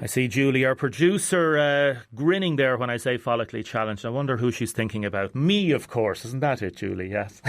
I see Julie, our producer, grinning there when I say follically challenged. I wonder who she's thinking about. Me, of course. Isn't that it, Julie? Yes.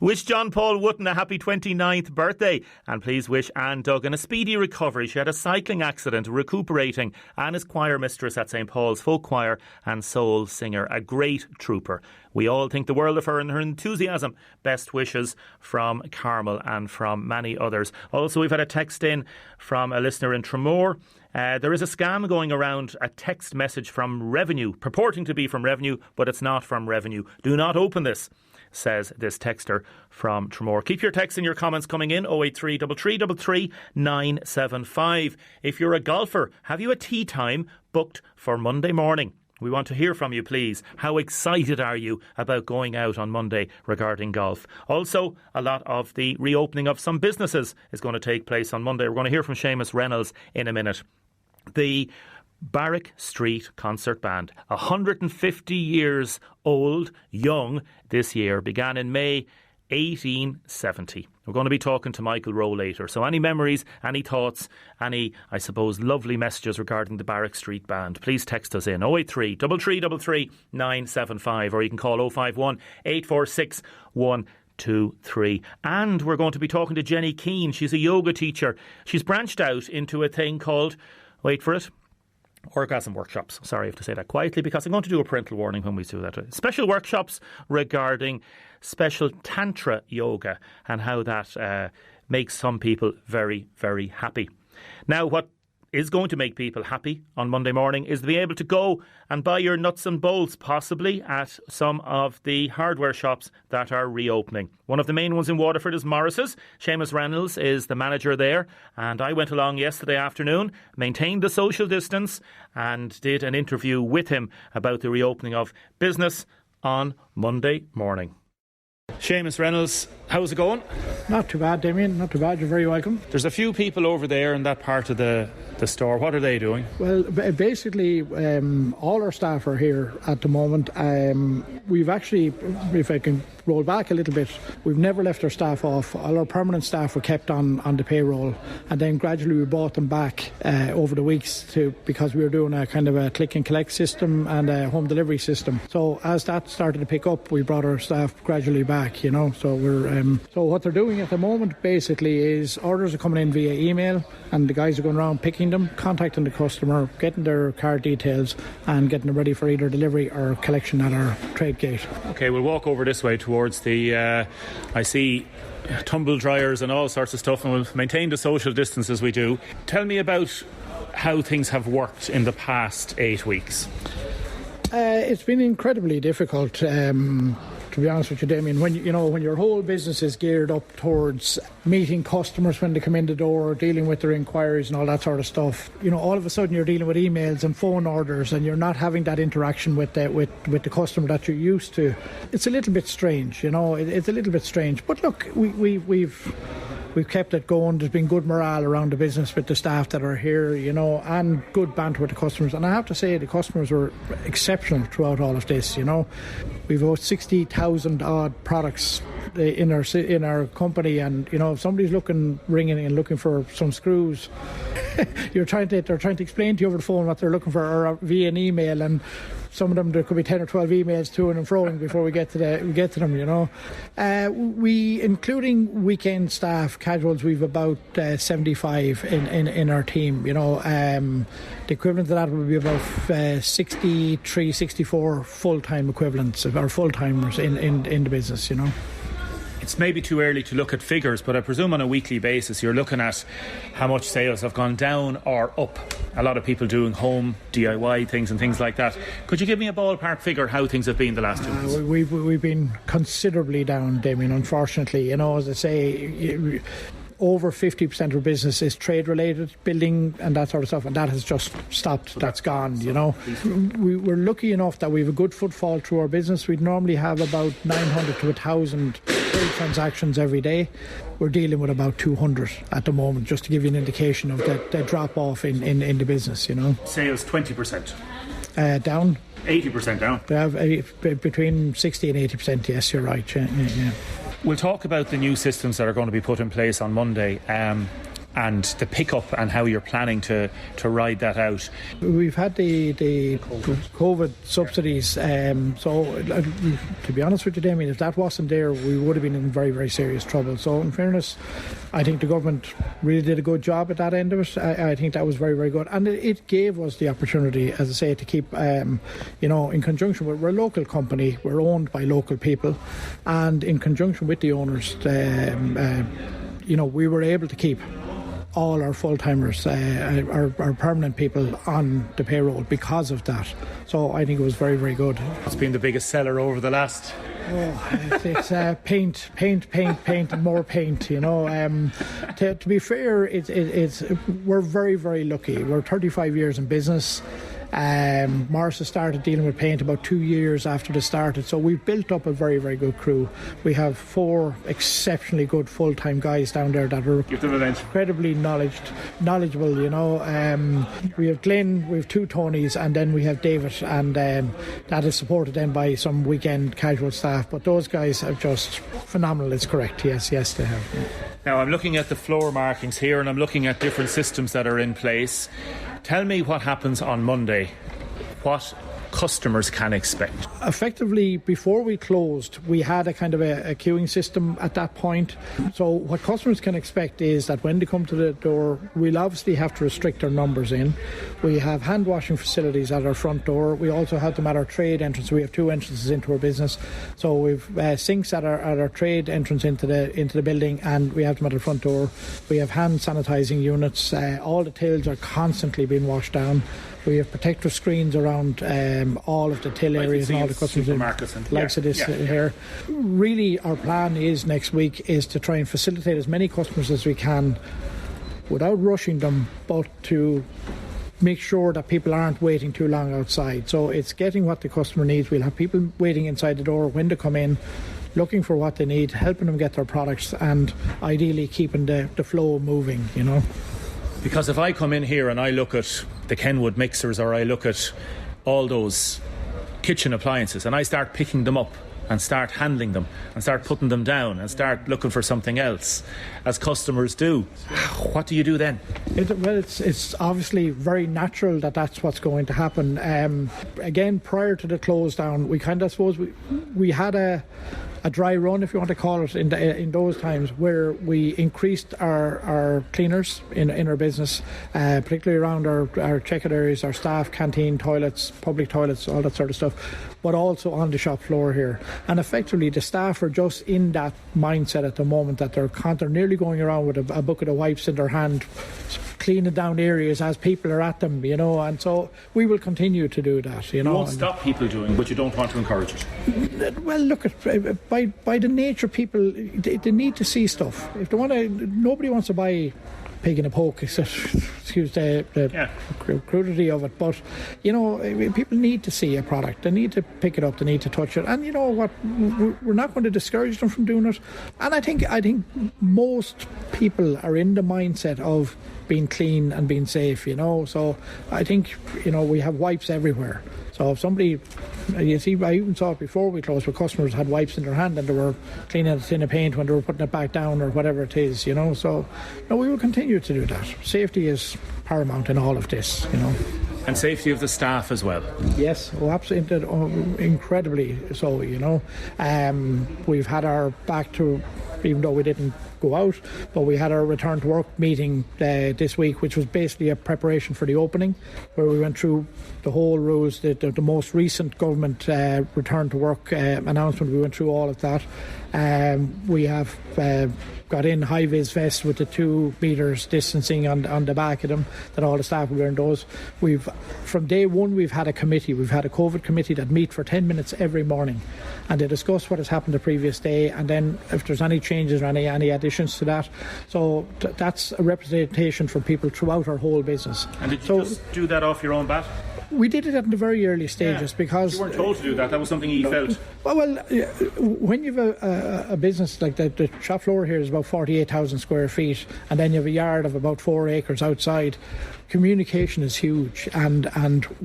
Wish John Paul Wooten a happy 29th birthday. And please wish Anne Duggan a speedy recovery. She had a cycling accident, recuperating. Anne is choir mistress at St. Paul's Folk Choir and soul singer. A great trooper. We all think the world of her and her enthusiasm. Best wishes from Carmel and from many others. Also, we've had a text in from a listener in Tramore. There is a scam going around, a text message from Revenue, purporting to be from Revenue, but it's not from Revenue. Do not open this, says this texter from Tramore. Keep your texts and your comments coming in, 083 3333 975. If you're a golfer, have you a tea time booked for Monday morning? We want to hear from you, please. How excited are you about going out on Monday regarding golf? Also, a lot of the reopening of some businesses is going to take place on Monday. We're going to hear from Seamus Reynolds in a minute. The Barrack Street Concert Band, 150 years old, young this year, began in May 1870. We're going to be talking to Michael Rowe later. So any memories, any thoughts, any, I suppose, lovely messages regarding the Barrack Street Band, please text us in 083 3333 975, or you can call 051 846 123. And we're going to be talking to Jenny Keane. She's a yoga teacher. She's branched out into a thing called, wait for it, orgasm workshops. Sorry, I have to say that quietly because I'm going to do a parental warning when we do that. Special workshops regarding special Tantra yoga and how that makes some people very, very happy. Now, what is going to make people happy on Monday morning is to be able to go and buy your nuts and bolts, possibly at some of the hardware shops that are reopening. One of the main ones in Waterford is Morris's. Seamus Reynolds is the manager there, and I went along yesterday afternoon, maintained the social distance and did an interview with him about the reopening of business on Monday morning. Seamus Reynolds, how's it going? Not too bad, Damien, not too bad. You're very welcome. There's a few people over there in that part of the store. What are they doing? Well, basically, all our staff are here at the moment. We've actually, if I can roll back a little bit, we've never left our staff off. All our permanent staff were kept on the payroll, and then gradually we brought them back over the weeks because we were doing a kind of a click and collect system and a home delivery system. So as that started to pick up, we brought our staff gradually back, you know. So so what they're doing at the moment basically is orders are coming in via email, and the guys are going around picking them, contacting the customer, getting their card details and getting them ready for either delivery or collection at our trade gate. Okay, we'll walk over this way towards the I see tumble dryers and all sorts of stuff, and we'll maintain the social distance as we do. Tell me about how things have worked in the past 8 weeks. It's been incredibly difficult, to be honest with you, Damien. When your whole business is geared up towards meeting customers when they come in the door, dealing with their inquiries and all that sort of stuff, all of a sudden you're dealing with emails and phone orders, and you're not having that interaction with the customer that you're used to. It's a little bit strange, It's a little bit strange. But look, we've kept it going. There's been good morale around the business with the staff that are here, and good banter with the customers. And I have to say, the customers were exceptional throughout all of this, We've about 60,000 odd products in our company, and if somebody's ringing and looking for some screws, they're trying to explain to you over the phone what they're looking for, or via an email, and some of them, there could be 10 or 12 emails to and froing before we get to them, we, including weekend staff, casuals, we've about 75 in our team, The equivalent of that would be about 63, 64 full-time equivalents, or full-timers in the business, It's maybe too early to look at figures, but I presume on a weekly basis you're looking at how much sales have gone down or up. A lot of people doing home DIY things and things like that. Could you give me a ballpark figure how things have been the last 2 months? We've been considerably down, Damien, unfortunately. As I say, over 50% of business is trade-related, building and that sort of stuff, and that has just stopped. So that's gone, We're lucky enough that we have a good footfall through our business. We'd normally have about 900 to 1,000 trade transactions every day. We're dealing with about 200 at the moment, just to give you an indication of the drop-off in the business, Sales 20%? Down. 80% down? We have between 60 and 80%, yes, you're right, yeah. We'll talk about the new systems that are going to be put in place on Monday. and the pickup and how you're planning to ride that out. We've had the COVID subsidies, so to be honest with you, Damien, if that wasn't there, we would have been in very, very serious trouble. So in fairness, I think the government really did a good job at that end of it. I think that was very, very good, and it gave us the opportunity, as I say, to keep, in conjunction with, we're a local company, we're owned by local people, and in conjunction with the owners, we were able to keep all our full-timers, our permanent people on the payroll because of that. So I think it was very, very good. It's been the biggest seller over the last... It's paint, and more paint. To be fair, it's we're very, very lucky. We're 35 years in business. Morris has started dealing with paint about 2 years after they started, so we've built up a very, very good crew. We have 4 exceptionally good full-time guys down there that are incredibly knowledgeable. We have Glenn, we have 2 Tonys, and then we have David, and that is supported then by some weekend casual staff, but those guys are just phenomenal. It's correct, yes they have. Now I'm looking at the floor markings here, and I'm looking at different systems that are in place. Tell me what happens on Monday. What customers can expect? Effectively, before we closed, we had a kind of a queuing system at that point. So what customers can expect is that when they come to the door, we'll obviously have to restrict our numbers in. We have hand washing facilities at our front door. We also have them at our trade entrance. We have 2 entrances into our business. So we've sinks at our trade entrance into the building, and we have them at our front door. We have hand sanitizing units. All the tills are constantly being washed down. We have protective screens around all of the till areas and all the customers here. Really, our plan is next week is to try and facilitate as many customers as we can without rushing them, but to make sure that people aren't waiting too long outside. So it's getting what the customer needs. We'll have people waiting inside the door when they come in, looking for what they need, helping them get their products, and ideally keeping the flow moving, Because if I come in here and I look at the Kenwood mixers, or I look at all those kitchen appliances, and I start picking them up and start handling them and start putting them down and start looking for something else, as customers do, what do you do then? It's obviously very natural that that's what's going to happen. Again, prior to the close down, we kind of suppose we had a dry run, if you want to call it, in those times where we increased our cleaners in our business, particularly around our checkout areas, our staff canteen, toilets, public toilets, all that sort of stuff, but also on the shop floor here. And effectively, the staff are just in that mindset at the moment that they're nearly going around with a bucket of wipes in their hand, cleaning down areas as people are at them, and so we will continue to do that. You won't stop people doing, but you don't want to encourage it. Well, look, by the nature, people they need to see stuff. If they want to, nobody wants to buy pig in a poke, excuse the crudity of it, but people need to see a product, they need to pick it up, they need to touch it, and you know what, we're not going to discourage them from doing it. And I think most people are in the mindset of being clean and being safe, so I think we have wipes everywhere. So if somebody, you see, I even saw it before we closed, where customers had wipes in their hand and they were cleaning a tin of paint when they were putting it back down or whatever it is, so we will continue to do that. Safety is paramount in all of this, And safety of the staff as well. Yes, absolutely, incredibly so, we've had our back to, even though we didn't go out, but we had our return to work meeting this week, which was basically a preparation for the opening, where we went through the whole rules, the most recent government return to work announcement. We went through all of that. We have got in high-vis vests with the 2 metres distancing on the back of them, that all the staff were wearing those. From day one, we've had a committee. We've had a COVID committee that meet for 10 minutes every morning, and they discuss what has happened the previous day, and then if there's any changes or any additions to that. So that's a representation from people throughout our whole business. And did you just do that off your own bat? We did it at the very early stages because... You weren't told to do that, that was something you felt? Well, when you have a business like that, the shop floor here is about 48,000 square feet, and then you have a yard of about 4 acres outside. Communication is huge, and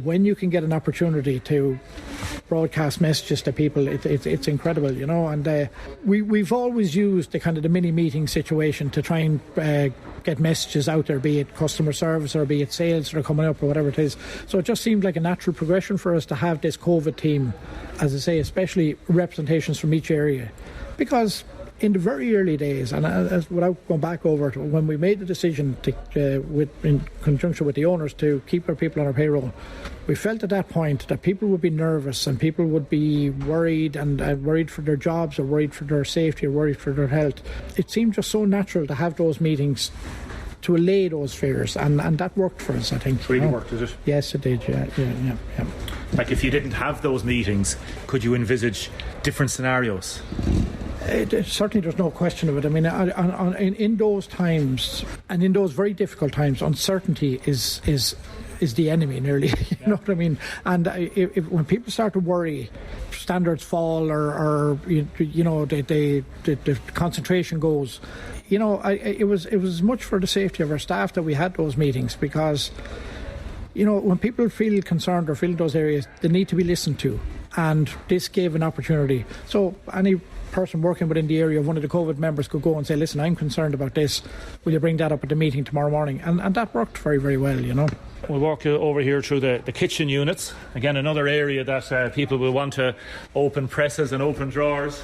when you can get an opportunity to broadcast messages to people. It's incredible, you know. And we've always used the kind of the mini meeting situation to try and get messages out there, be it customer service or be it sales that are coming up or whatever it is. So it just seemed like a natural progression for us to have this COVID team, as I say, especially representations from each area, because in the very early days, and without going back over to when we made the decision to, in conjunction with the owners, to keep our people on our payroll, we felt at that point that people would be nervous and people would be worried and worried for their jobs or worried for their safety or worried for their health. It seemed just so natural to have those meetings to allay those fears, and that worked for us, I think. It really worked, did it? Yes, it did, yeah. Like, if you didn't have those meetings, could you envisage different scenarios? Certainly, there's no question of it. I mean, in those times, and in those very difficult times, uncertainty is the enemy, nearly. You know what I mean? And when people start to worry, standards fall, or you know, the concentration goes. You know, it was as much for the safety of our staff that we had those meetings, because, you know, when people feel concerned or feel in those areas, they need to be listened to, and this gave an opportunity. So any person working within the area of one of the COVID members could go and say, listen, I'm concerned about this, will you bring that up at the meeting tomorrow morning? And that worked very, very well, you know. We'll walk over here through the kitchen units. Again, another area that people will want to open presses and open drawers.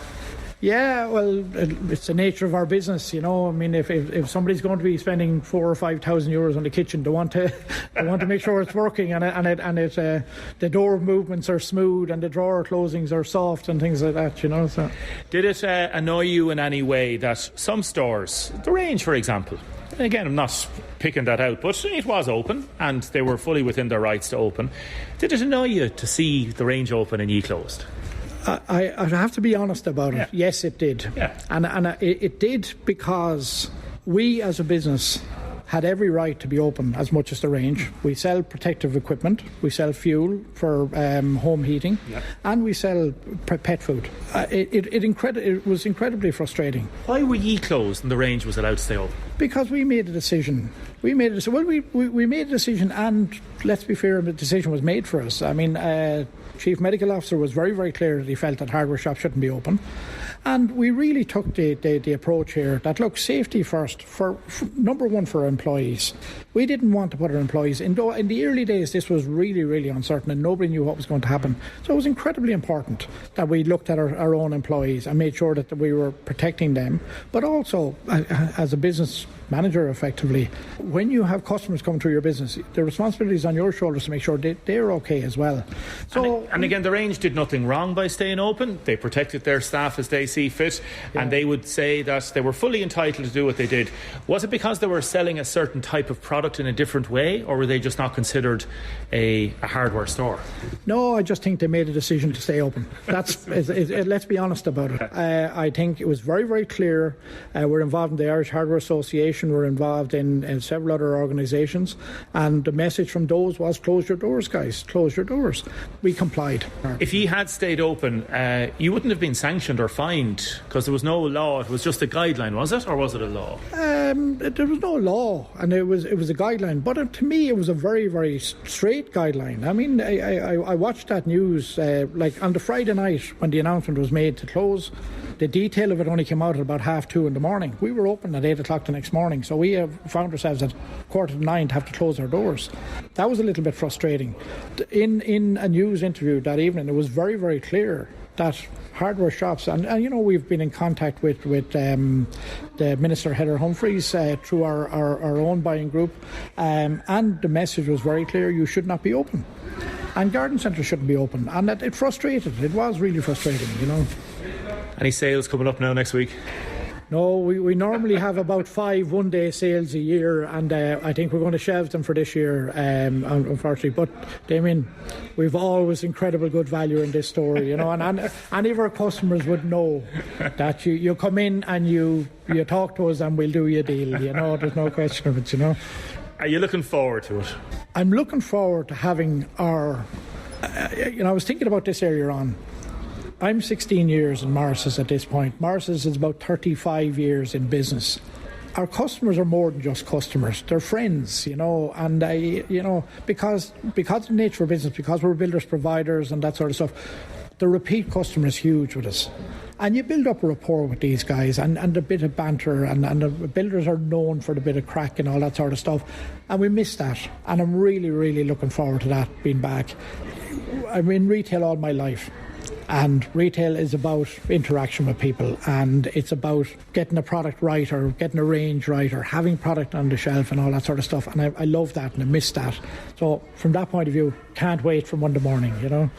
Yeah, well, it's the nature of our business, you know. I mean, if somebody's going to be spending 4,000 or 5,000 euros on the kitchen, they want to make sure it's working, and the door movements are smooth and the drawer closings are soft and things like that, you know. So, did it annoy you in any way that some stores, the range, for example, and again, I'm not picking that out, but it was open and they were fully within their rights to open. Did it annoy you to see the range open and ye closed? I have to be honest about it. Yeah. Yes, it did. Yeah. And it did, because we as a business had every right to be open as much as the range. We sell protective equipment, we sell fuel for home heating, yeah, and we sell pet food. It was incredibly frustrating. Why were ye closed and the range was allowed to stay open? Because we made a decision. We made a decision, and let's be fair, the decision was made for us. I mean, Chief Medical Officer was very, very clear that he felt that hardware shops shouldn't be open. And we really took the approach here that, look, safety first, for number one, for our employees. We didn't want to put our employees in the early days. This was really, really uncertain and nobody knew what was going to happen. So it was incredibly important that we looked at our own employees and made sure that we were protecting them. But also, as a business manager, effectively, when you have customers coming through your business, the responsibility is on your shoulders to make sure they're okay as well. So, and again, the range did nothing wrong by staying open. They protected their staff as they see fit, yeah, and they would say that they were fully entitled to do what they did. Was it because they were selling a certain type of product in a different way, or were they just not considered a hardware store? No, I just think they made a decision to stay open. That's let's be honest about it. I think it was very, very clear. We're involved in the Irish Hardware Association. We're involved in several other organisations, and the message from those was, close your doors, guys, close your doors. We complied. If you had stayed open, you wouldn't have been sanctioned or fined, because there was no law. It was just a guideline, was it, or was it a law? There was no law, and it was a guideline, but to me it was a very, very straight guideline. I mean, I watched that news like on the Friday night when the announcement was made to close. The detail of it only came out at about 2:30 in the morning. We were open at 8 o'clock the next morning, so we found ourselves at 8:45 to have to close our doors. That was a little bit frustrating. In a news interview that evening, it was very, very clear that hardware shops, and you know, we've been in contact with the Minister Heather Humphreys through our own buying group, and the message was very clear: you should not be open, and garden centres shouldn't be open, and it frustrated. It was really frustrating, you know. Any sales coming up now next week? No, we normally have about 5 one-day sales a year, and I think we're going to shelve them for this year, unfortunately. But, Damien, we've always incredible good value in this store, you know, and any of our customers would know that you come in and you talk to us and we'll do you a deal, you know, there's no question of it, you know. Are you looking forward to it? I'm looking forward to having our, I was thinking about this earlier on. I'm 16 years in Morris's at this point. Morris's is about 35 years in business. Our customers are more than just customers. They're friends, you know, and, because of the nature of business, because we're builders, providers and that sort of stuff, the repeat customer is huge with us. And you build up a rapport with these guys and a bit of banter, and the builders are known for the bit of crack and all that sort of stuff. And we miss that. And I'm really, really looking forward to that being back. I'm in retail all my life. And retail is about interaction with people, and it's about getting a product right or getting a range right or having product on the shelf and all that sort of stuff. And I love that and I miss that. So from that point of view, can't wait for Monday morning, you know.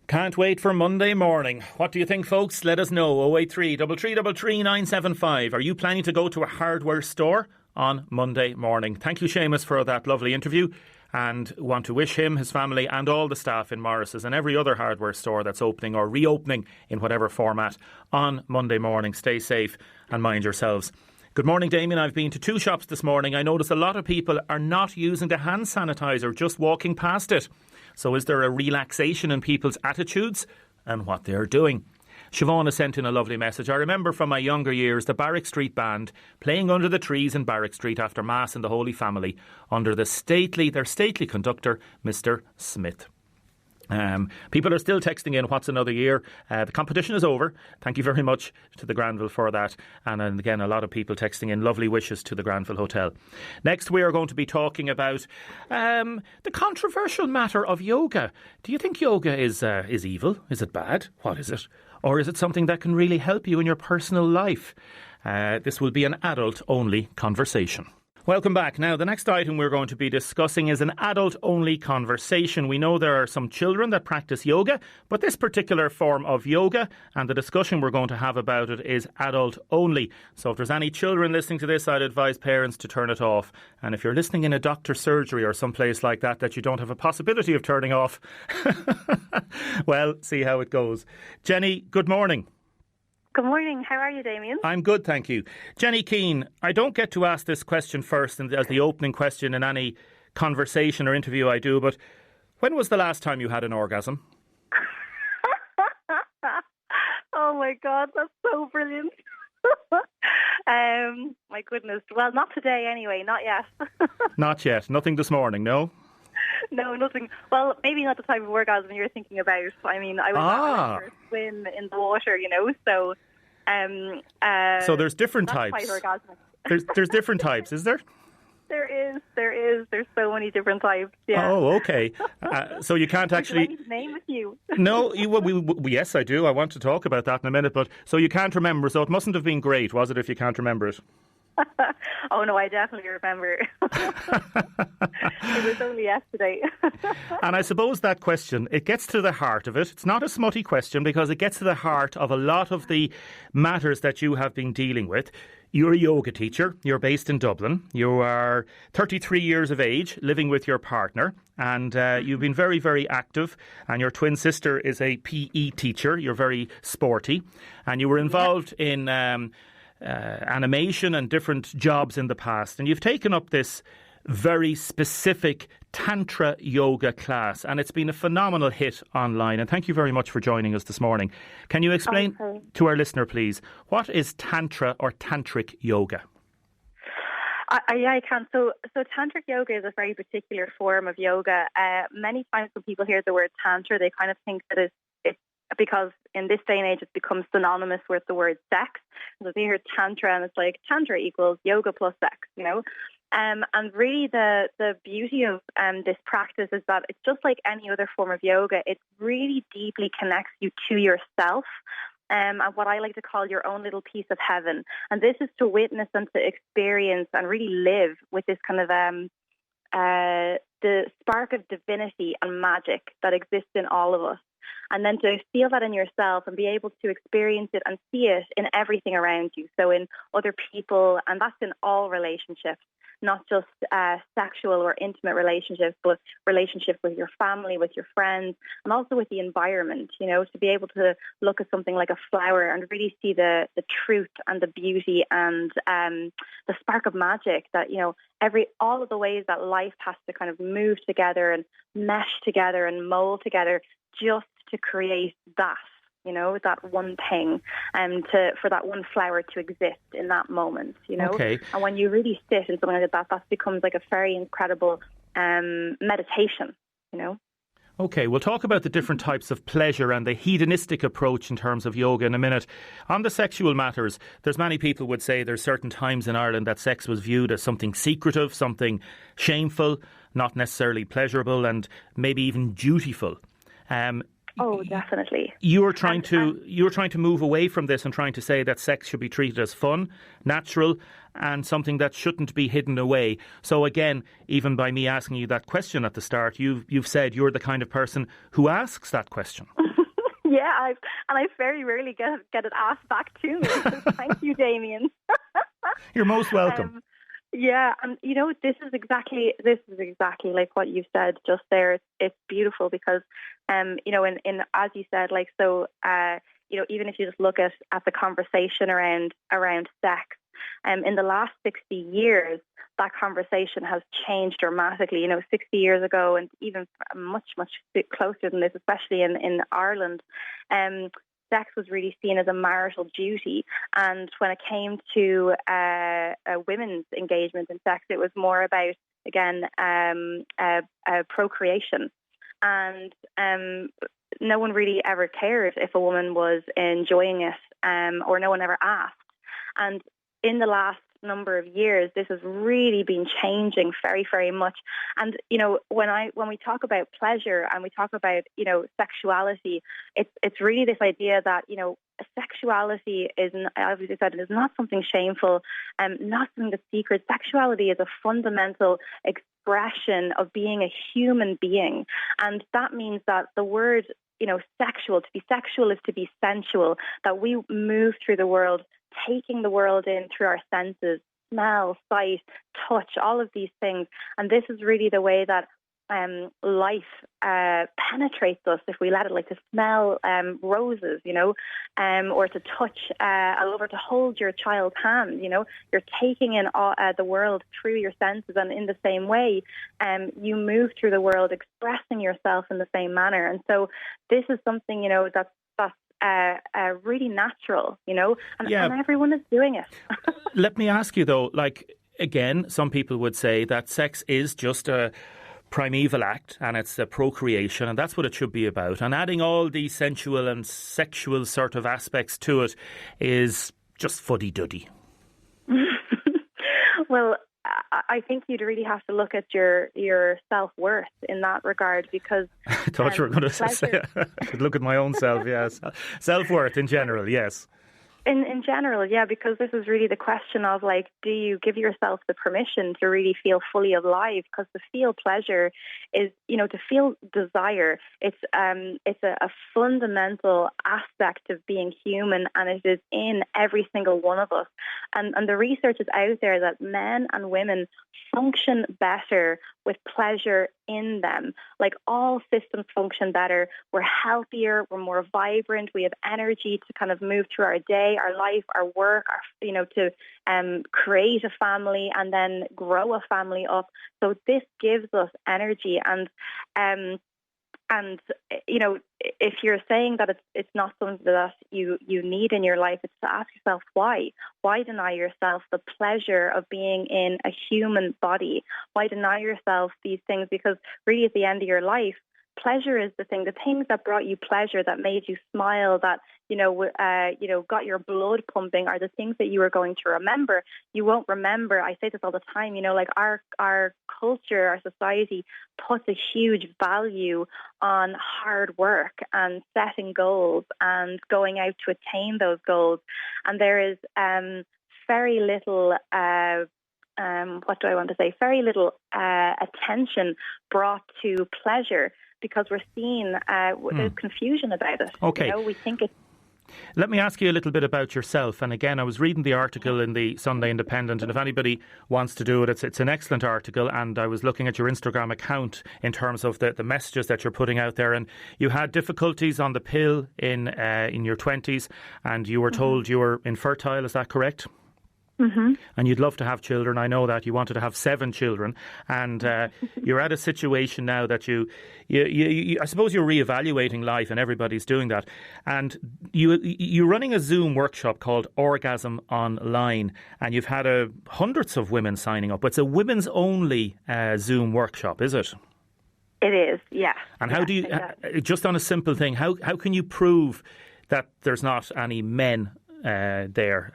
Can't wait for Monday morning. What do you think, folks? Let us know. 083 333 975. Are you planning to go to a hardware store on Monday morning? Thank you, Seamus, for that lovely interview. And want to wish him, his family and all the staff in Morris's and every other hardware store that's opening or reopening in whatever format on Monday morning. Stay safe and mind yourselves. Good morning, Damien. I've been to 2 shops this morning. I notice a lot of people are not using the hand sanitizer, just walking past it. So is there a relaxation in people's attitudes and what they're doing? Siobhan has sent in a lovely message. I remember from my younger years the Barrack Street Band playing under the trees in Barrack Street after Mass in the Holy Family under their stately conductor, Mr. Smith. People are still texting in, what's another year? The competition is over. Thank you very much to the Granville for that. And again, a lot of people texting in lovely wishes to the Granville Hotel. Next, we are going to be talking about the controversial matter of yoga. Do you think yoga is evil? Is it bad? What is it? Or is it something that can really help you in your personal life? This will be an adult-only conversation. Welcome back. Now, the next item we're going to be discussing is an adult-only conversation. We know there are some children that practice yoga, but this particular form of yoga and the discussion we're going to have about it is adult-only. So if there's any children listening to this, I'd advise parents to turn it off. And if you're listening in a doctor's surgery or someplace like that you don't have a possibility of turning off, well, see how it goes. Jenny, good morning. Good morning. How are you, Damien? I'm good, thank you. Jenny Keane, I don't get to ask this question first as the opening question in any conversation or interview I do, but when was the last time you had an orgasm? Oh my God, that's so brilliant. My goodness. Well, not today anyway, not yet. Not yet. Nothing this morning, no? No, nothing. Well, maybe not the type of orgasm you're thinking about. I mean, I was at a swim in the water, you know, so... so there's different types. There's different types, is there? There is. There's so many different types, yeah. Oh, okay. So you can't actually... Do I need to name a few? No, yes, I do. I want to talk about that in a minute, but so you can't remember, so it mustn't have been great, was it, if you can't remember it? Oh no, I definitely remember. It was only yesterday. And I suppose that question, it gets to the heart of it. It's not a smutty question because it gets to the heart of a lot of the matters that you have been dealing with. You're a yoga teacher. You're based in Dublin. You are 33 years of age, living with your partner, and you've been very, very active. And your twin sister is a PE teacher. You're very sporty, and you were involved in animation and different jobs in the past, and you've taken up this very specific Tantra yoga class, and it's been a phenomenal hit online, and thank you very much for joining us this morning. Can you explain to our listener, please, what is Tantra or Tantric yoga? I can. So Tantric yoga is a very particular form of yoga. Many times when people hear the word Tantra, they kind of think that it's because in this day and age it's become synonymous with the word sex. So they hear Tantra and it's like Tantra equals yoga plus sex, you know. And really the beauty of this practice is that it's just like any other form of yoga. It really deeply connects you to yourself. And what I like to call your own little piece of heaven. And this is to witness and to experience and really live with this kind of the spark of divinity and magic that exists in all of us. And then to feel that in yourself and be able to experience it and see it in everything around you. So in other people, and that's in all relationships, not just sexual or intimate relationships, but relationships with your family, with your friends, and also with the environment, you know, to be able to look at something like a flower and really see the truth and the beauty and the spark of magic that, you know, all of the ways that life has to kind of move together and mesh together and mold together just to create that, you know, that one thing, and for that one flower to exist in that moment, you know. Okay. And when you really sit in something like that becomes like a very incredible meditation, you know. Okay, we'll talk about the different types of pleasure and the hedonistic approach in terms of yoga in a minute. On the sexual matters, there's many people would say there's certain times in Ireland that sex was viewed as something secretive, something shameful, not necessarily pleasurable, and maybe even dutiful. Oh, definitely. You were trying to move away from this and trying to say that sex should be treated as fun, natural, and something that shouldn't be hidden away. So again, even by me asking you that question at the start, you've said you're the kind of person who asks that question. Yeah, I very rarely get it asked back to me. So thank you, Damien. You're most welcome. Yeah, and this is exactly like what you said just there. It's beautiful because, in as you said, even if you just look at the conversation around sex, in the last 60 years, that conversation has changed dramatically. 60 years ago, and even much closer than this, especially in Ireland, sex was really seen as a marital duty, and when it came to women's engagement in sex, it was more about, again, procreation, and no one really ever cared if a woman was enjoying it, or no one ever asked. And in the last number of years, this has really been changing very, very much. And when we talk about pleasure and we talk about sexuality, it's really this idea that sexuality is, as we said, it is not something shameful, not something that's secret. Sexuality is a fundamental expression of being a human being, and that means that the word sexual, to be sexual is to be sensual, that we move through the world, taking the world in through our senses, smell, sight, touch, all of these things. And this is really the way that life penetrates us, if we let it, like to smell roses, or to touch, or to hold your child's hand. You're taking in the world through your senses, and in the same way, you move through the world expressing yourself in the same manner. And so this is something, that's really natural, and everyone is doing it. Let me ask you though, again, some people would say that sex is just a primeval act and it's a procreation, and that's what it should be about. And adding all these sensual and sexual sort of aspects to it is just fuddy-duddy. Well, I think you'd really have to look at your self-worth in that regard, because I thought you were going to say I could look at my own self, yes. Self-worth in general, yes. In general, yeah, because this is really the question of, do you give yourself the permission to really feel fully alive? Because to feel pleasure is, to feel desire. It's a fundamental aspect of being human, and it is in every single one of us. And the research is out there that men and women function better with pleasure in them. All systems function better. We're healthier, we're more vibrant, we have energy to kind of move through our day, our life, our work, to create a family and then grow a family up. So this gives us energy, and if you're saying that it's not something that you need in your life, it's to ask yourself why. Why deny yourself the pleasure of being in a human body? Why deny yourself these things? Because really, at the end of your life, pleasure is the things that brought you pleasure, that made you smile, that got your blood pumping, are the things that you are going to remember. You won't remember. I say this all the time. Our culture, our society puts a huge value on hard work and setting goals and going out to attain those goals, and there is very little. Very little attention brought to pleasure, because we're seeing there's confusion about it. Okay. We think it's... Let me ask you a little bit about yourself. And again, I was reading the article in the Sunday Independent, and if anybody wants to do it, it's an excellent article. And I was looking at your Instagram account in terms of the messages that you're putting out there. And you had difficulties on the pill in your 20s, and you were told you were infertile. Is that correct? Mm-hmm. And you'd love to have children. I know that you wanted to have 7 children, and you're at a situation now that you I suppose you're reevaluating life, and everybody's doing that. And you're running a Zoom workshop called Orgasm Online, and you've had hundreds of women signing up. It's a women's only Zoom workshop, is it? It is, yeah. And how do you, just on a simple thing, how can you prove that there's not any men there?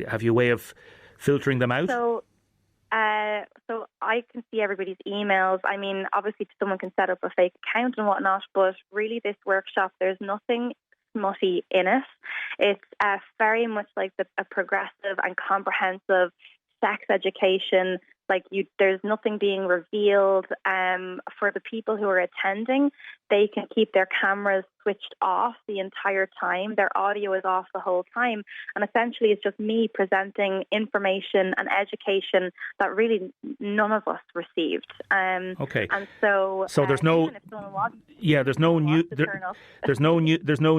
Have you a way of filtering them out? So I can see everybody's emails. I mean, obviously someone can set up a fake account and whatnot, but really this workshop, there's nothing smutty in it. It's very much like a progressive and comprehensive sex education. There's nothing being revealed. For the people who are attending, they can keep their cameras switched off the entire time. Their audio is off the whole time. And essentially it's just me presenting information and education that really none of us received. Okay. And so there's no, there's no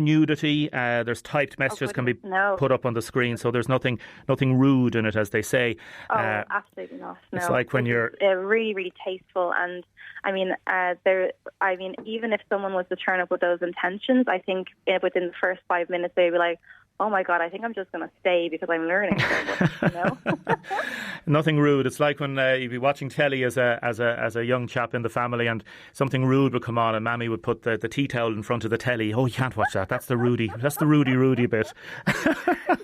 nudity. There's typed messages can be put up on the screen. So there's nothing rude in it, as they say. Oh, absolutely not. No. It's like when you're really, really tasteful. And even if someone was to turn up with those intentions, I think within the first 5 minutes they'd be like, oh my God, I think I'm just going to stay because I'm learning so much, Nothing rude. It's like when you'd be watching telly as a young chap in the family, and something rude would come on, and Mammy would put the tea towel in front of the telly. Oh, you can't watch that. That's the Rudy bit. We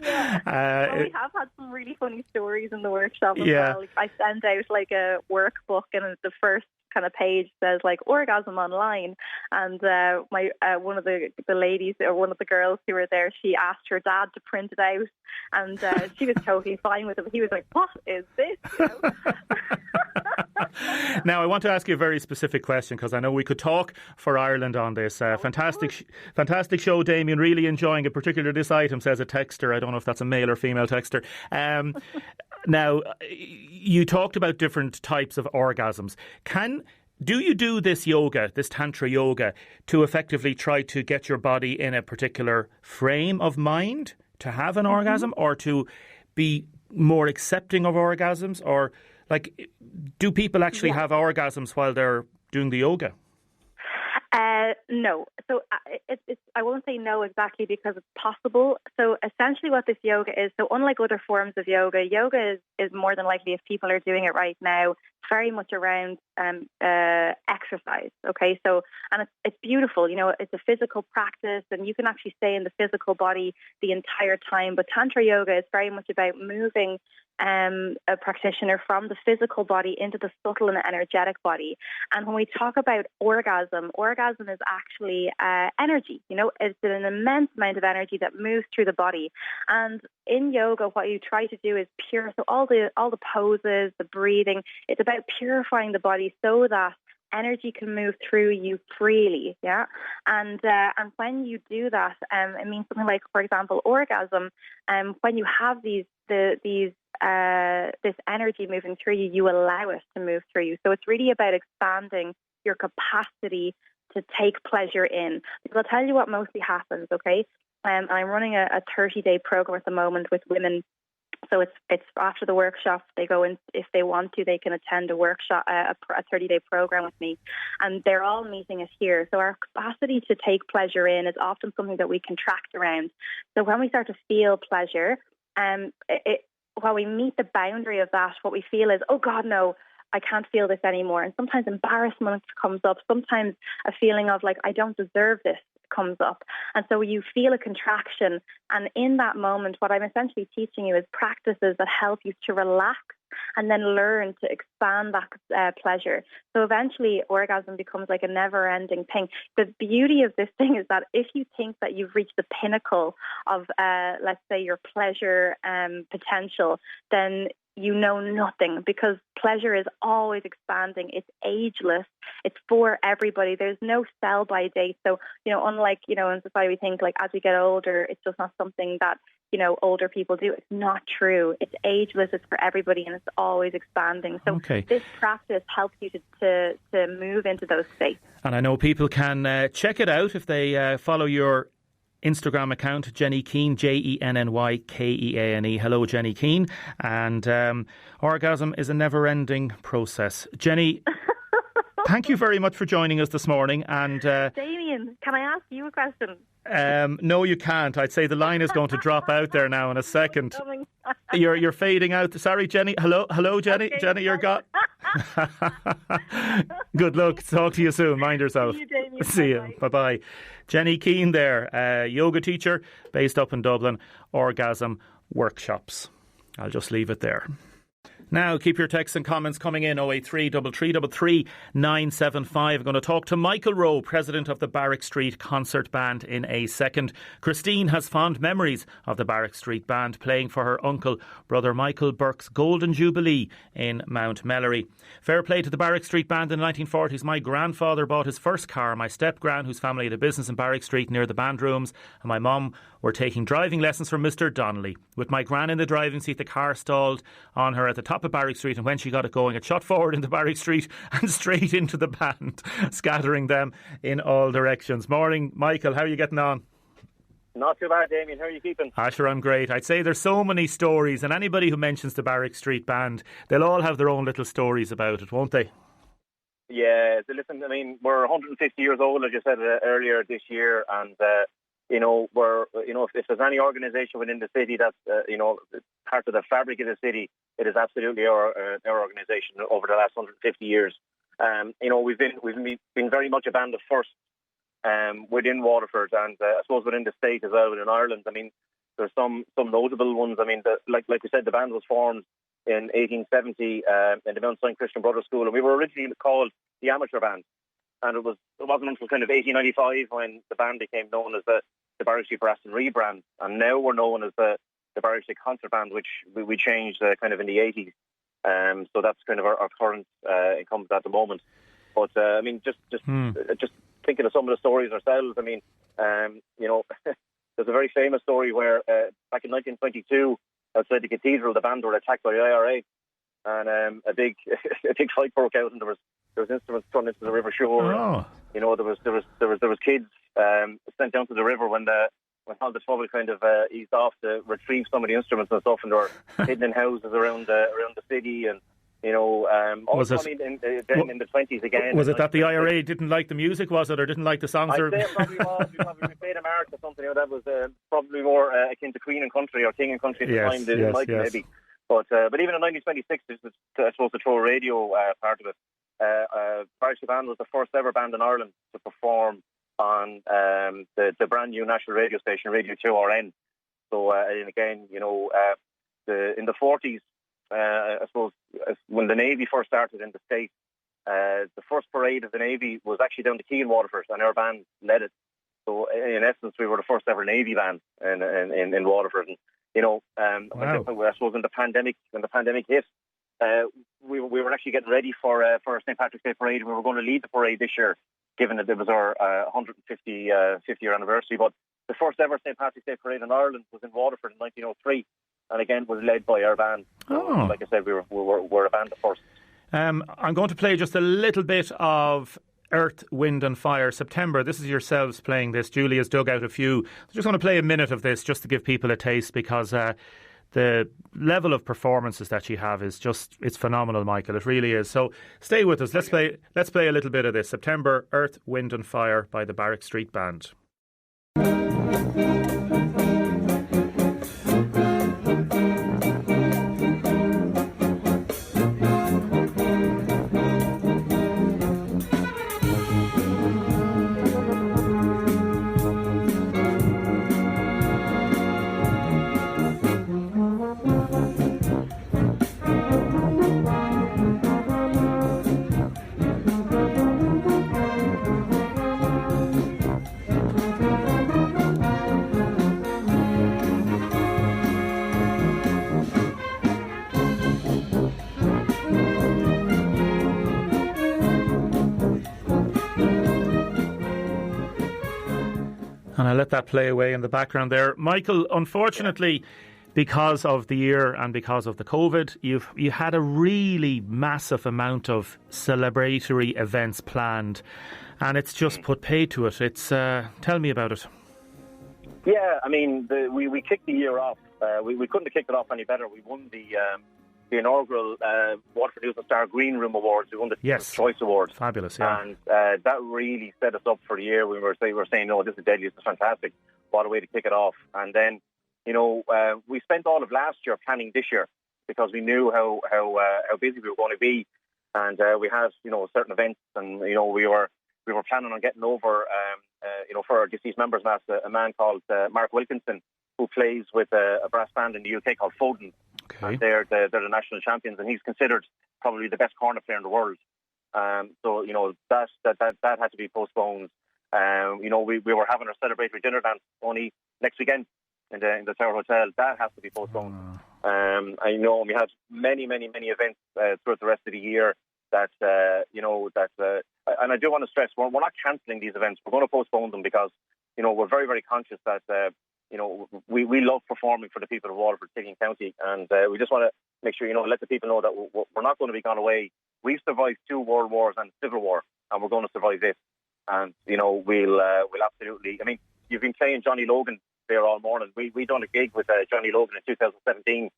have had some really funny stories in the workshop as well. I send out a workbook, and the first kind of page says orgasm online, and one of the ladies, or one of the girls who were there, she asked her dad to print it out, and she was totally fine with it. He was like, what is this? Now I want to ask you a very specific question, because I know we could talk for Ireland on this. Fantastic show, Damien, really enjoying it, particularly this item, says a texter. I don't know if that's a male or female texter. Now, you talked about different types of orgasms. Do you do this yoga, this Tantra yoga, to effectively try to get your body in a particular frame of mind to have an orgasm, or to be more accepting of orgasms? Or, do people actually have orgasms while they're doing the yoga? No. So I won't say no exactly, because it's possible. So essentially what this yoga is, so unlike other forms of yoga is more than likely, if people are doing it right now, very much around exercise. Okay, so, and it's beautiful. It's a physical practice, and you can actually stay in the physical body the entire time. But Tantra yoga is very much about moving a practitioner from the physical body into the subtle and energetic body. And when we talk about orgasm is actually energy. It's an immense amount of energy that moves through the body. And in yoga, what you try to do is so all the poses, the breathing, it's about purifying the body so that energy can move through you freely, and when you do that, it means something like, for example, orgasm. When you have this energy moving through you, you allow it to move through you. So it's really about expanding your capacity to take pleasure in. Because I'll tell you what mostly happens. Okay, I'm running a 30-day program at the moment with women. So it's after the workshop, they go in, if they want to, they can attend a workshop, a 30-day program with me, and they're all meeting us here. So our capacity to take pleasure in is often something that we contract around. So when we start to feel pleasure, while we meet the boundary of that, what we feel is, oh God, no, I can't feel this anymore. And sometimes embarrassment comes up. Sometimes a feeling of I don't deserve this comes up. And so you feel a contraction. And in that moment, what I'm essentially teaching you is practices that help you to relax and then learn to expand that pleasure. So eventually orgasm becomes a never-ending thing. The beauty of this thing is that if you think that you've reached the pinnacle of, let's say, your pleasure potential, then you know nothing, because pleasure is always expanding. It's ageless. It's for everybody. There's no sell-by date. So, unlike, in society we think as we get older, it's just not something that, older people do. It's not true. It's ageless. It's for everybody, and it's always expanding. So This practice helps you to move into those states. And I know people can check it out if they follow your Instagram account, Jenny Keane, JennyKeane. Hello, Jenny Keane. And orgasm is a never-ending process. Jenny, thank you very much for joining us this morning. And Damien, can I ask you a question? No, you can't. I'd say the line is going to drop out there now in a second. You're fading out. Sorry, Jenny. Hello, Jenny. Okay, Jenny, you're gone. Good luck. Talk to you soon. Mind yourself. See you, Damien. See you. Bye-bye. Jenny Keane there, yoga teacher based up in Dublin, orgasm workshops. I'll just leave it there. Now, keep your texts and comments coming in, 083 3333 975. I'm going to talk to Michael Rowe, president of the Barrack Street Concert Band, in a second. Christine has fond memories of the Barrack Street Band playing for her uncle, Brother Michael Burke's Golden Jubilee in Mount Melleray. Fair play to the Barrack Street Band in the 1940s. My grandfather bought his first car. My step-gran, whose family had a business in Barrack Street near the band rooms, and my mum were taking driving lessons from Mr. Donnelly. With my gran in the driving seat, the car stalled on her at the top of Barrack Street, and when she got it going, it shot forward into Barrack Street and straight into the band, scattering them in all directions. Morning, Michael. How are you getting on? Not too bad, Damien. How are you keeping? Sure, I'm great. I'd say there's so many stories, and anybody who mentions the Barrack Street Band, they'll all have their own little stories about it, won't they? Yeah, so listen, I mean, we're 150 years old, as you said earlier this year, and if there's any organisation within the city that's part of the fabric of the city, it is absolutely our organisation over the last 150 years. We've been very much a band of first within Waterford, and I suppose within the state as well, in Ireland. I mean, there's some notable ones. I mean, like we said, the band was formed in 1870 in the Mount St. Christian Brothers School, and we were originally called the Amateur Band. And it wasn't until kind of 1895 when the band became known as the Barrack Street Brass and Rebrand, and now we're known as the Barrack Street Concert Band, which we changed kind of in the 80s. So that's kind of our current incumbent at the moment. But I mean, just thinking of some of the stories ourselves. I mean, there's a very famous story where back in 1922, outside the cathedral, the band were attacked by the IRA, and a big fight broke out, and there was instruments thrown into the river shore. Oh. There was kids sent down to the river when all the trouble kind of eased off to retrieve some of the instruments and stuff, and they were hidden in houses around the city. And also in the 20s again. Was it that the IRA didn't like the music? Was it, or didn't like the songs? I'd say it probably was. We played a march or something. That was probably more akin to Queen and Country or King and Country at the time. Yes. Maybe. But even in 1926, this was, I suppose, the Troll Radio part of it. Barrack Street Band was the first ever band in Ireland to perform on the brand new national radio station, Radio 2RN. So, and again, in the 40s, I suppose, when the Navy first started in the States, the first parade of the Navy was actually down the quay in Waterford, and our band led it. So, in essence, we were the first ever Navy band in Waterford. And, wow. I suppose when the pandemic hit, we were actually getting ready for our St. Patrick's Day parade, and we were going to lead the parade this year, given that it was our 150th year anniversary. But the first ever St. Patrick's Day parade in Ireland was in Waterford in 1903, and again was led by our band. So, like I said, we're a band of first. I'm going to play just a little bit of Earth, Wind and Fire, September. This is yourselves playing this. Julie has dug out a few. I'm just going to play a minute of this just to give people a taste, because the level of performances that you have is it's phenomenal, Michael. It really is. So stay with us. Let's play a little bit of this. September, Earth, Wind and Fire by the Barrack Street Band. And I let that play away in the background there. Michael, unfortunately, because of the year and because of the COVID, you had a really massive amount of celebratory events planned, and it's just put paid to it. It's tell me about it. Yeah, I mean, we kicked the year off. We couldn't have kicked it off any better. We won the inaugural Waterford News and Star Green Room Awards. We won the Choice Award. Fabulous, yeah. And that really set us up for the year. We were saying, no, this is deadly, this is fantastic. What a way to kick it off. And then, we spent all of last year planning this year, because we knew how busy we were going to be. And we had, certain events, and we were planning on getting over, for our deceased members mass, a man called Mark Wilkinson, who plays with a brass band in the UK called Foden. Okay. And they're the national champions, and he's considered probably the best cornet player in the world. So that had to be postponed. We were having our celebratory dinner dance only next weekend in the Tower Hotel. That has to be postponed. I know we had many events throughout the rest of the year that and I do want to stress we're not cancelling these events. We're going to postpone them because we're very, very conscious that we love performing for the people of Waterford City and County, and we just want to make sure let the people know that we're not going to be gone away. We've survived 2 world wars and a civil war, and we're going to survive this. And we'll absolutely. I mean, you've been playing Johnny Logan there all morning. We done a gig with Johnny Logan in 2017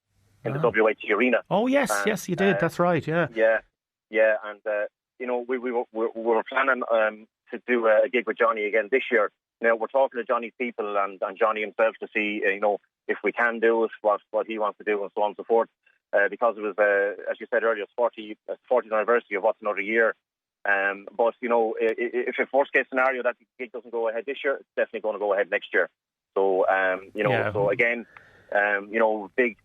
in the WAT Arena. Oh yes, yes, you did. That's right. Yeah. And we were planning to do a gig with Johnny again this year. Now we're talking to Johnny's people and Johnny himself to see if we can do it, what he wants to do, and so on and so forth. Because it was, as you said earlier, it's 40th anniversary of What's Another Year. But if a worst case scenario that the gig doesn't go ahead this year, it's definitely going to go ahead next year. So so again, big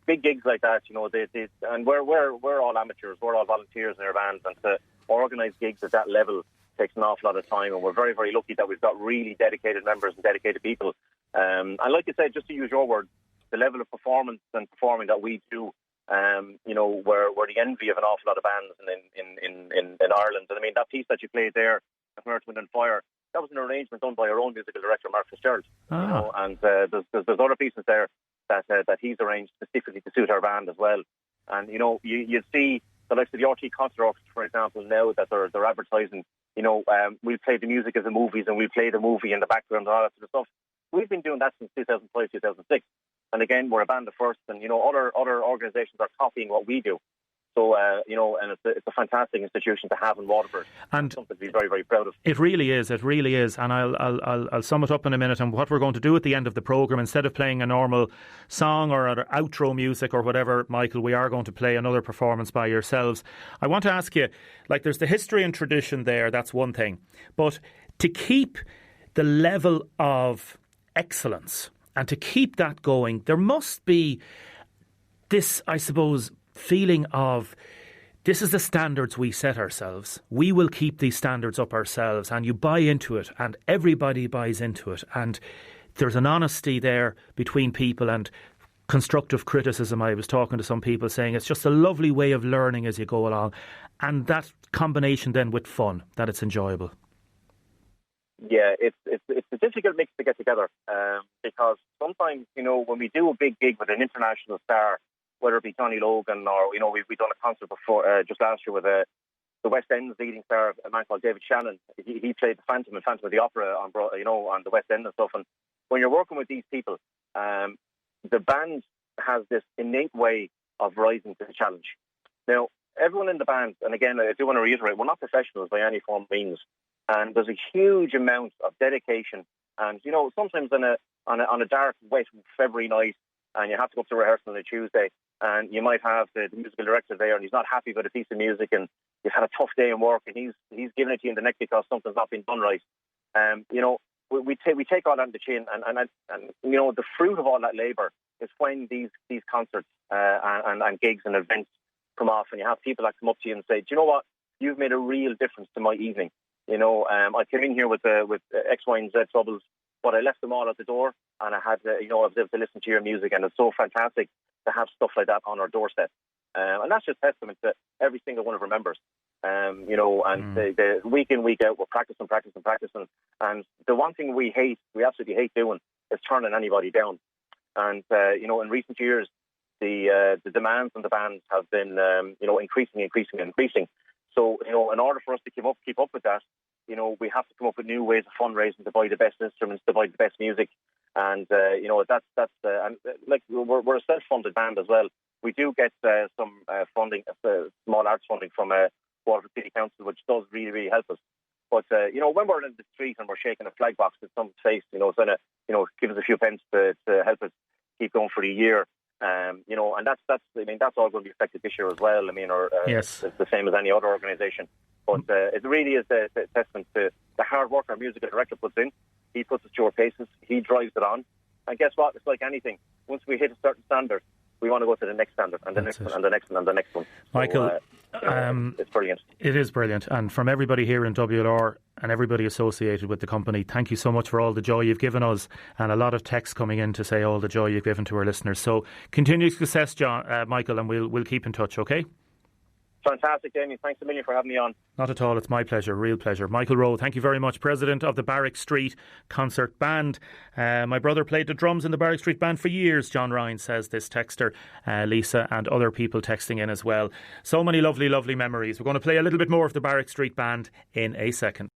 gigs like that, and we're all amateurs, we're all volunteers in our bands, and to organise gigs at that level takes an awful lot of time, and we're very, very lucky that we've got really dedicated members and dedicated people. And like you said, just to use your words, the level of performance and performing that we do, we're the envy of an awful lot of bands in Ireland. And I mean, that piece that you played there, Earth, Wind and Fire, that was an arrangement done by our own musical director, Mark Fitzgerald. And there's other pieces there that he's arranged specifically to suit our band as well. And you see the likes of the RT Concert Orchestra, for example, now that they're advertising. We play the music of the movies, and we play the movie in the background and all that sort of stuff. We've been doing that since 2005, 2006. And again, we're a band of first, and other organisations are copying what we do. So and it's a fantastic institution to have in Waterford, and something to be very, very proud of. It really is. And I'll sum it up in a minute. And what we're going to do at the end of the programme, instead of playing a normal song or other outro music or whatever, Michael, we are going to play another performance by yourselves. I want to ask you, there's the history and tradition there. That's one thing, but to keep the level of excellence and to keep that going, there must be this, I suppose, feeling of this is the standards we set ourselves. We will keep these standards up ourselves, and you buy into it, and everybody buys into it, and there's an honesty there between people and constructive criticism. I was talking to some people saying it's just a lovely way of learning as you go along, and that combination then with fun, that it's enjoyable. Yeah, it's a difficult mix to get together because sometimes, when we do a big gig with an international star, whether it be Johnny Logan or, we've done a concert before, just last year with the West End's leading star, a man called David Shannon. He played the Phantom and Phantom of the Opera on the West End and stuff. And when you're working with these people, the band has this innate way of rising to the challenge. Now, everyone in the band, and again, I do want to reiterate, we're not professionals by any form of means. And there's a huge amount of dedication. And, sometimes on a dark, wet February night, and you have to go up to rehearsal on a Tuesday, and you might have the musical director there, and he's not happy with a piece of music, and you've had a tough day in work, and he's giving it to you in the neck because something's not been done right. We take all that in the chin, and the fruit of all that labour is when these concerts and gigs and events come off, and you have people that come up to you and say, "Do you know what? You've made a real difference to my evening. I came in here with X, Y, and Z troubles, but I left them all at the door, and I had, I was able to listen to your music, and it's so fantastic to have stuff like that on our doorstep." And that's just testament to every single one of our members. And the week in, week out, we're practicing. And the one thing we absolutely hate doing is turning anybody down. And, in recent years, the demands on the bands have been, increasing. So, in order for us to keep up with that, we have to come up with new ways of fundraising to buy the best instruments, to buy the best music. And, we're a self-funded band as well. We do get some funding, small arts funding from Waterford City Council, which does really, really help us. But, when we're in the street and we're shaking a flag box at someone's face, it's going to, give us a few pence to help us keep going for the year. And that's all going to be affected this year as well. Yes. It's the same as any other organisation. But it really is a testament to the hard work our musical director puts in. He puts us through our paces. He drives it on. And guess what? It's like anything. Once we hit a certain standard, we want to go to the next standard and the next one and the next one and the next one. Michael, it's brilliant. It is brilliant. And from everybody here in WLR and everybody associated with the company, thank you so much for all the joy you've given us, and a lot of texts coming in to say all the joy you've given to our listeners. So continued success, Michael, and we'll keep in touch, okay? Fantastic, Damien. Thanks a million for having me on. Not at all. It's my pleasure. Real pleasure. Michael Rowe, thank you very much. President of the Barrack Street Concert Band. My brother played the drums in the Barrack Street Band for years, John Ryan says, this texter. Lisa and other people texting in as well. So many lovely, lovely memories. We're going to play a little bit more of the Barrack Street Band in a second.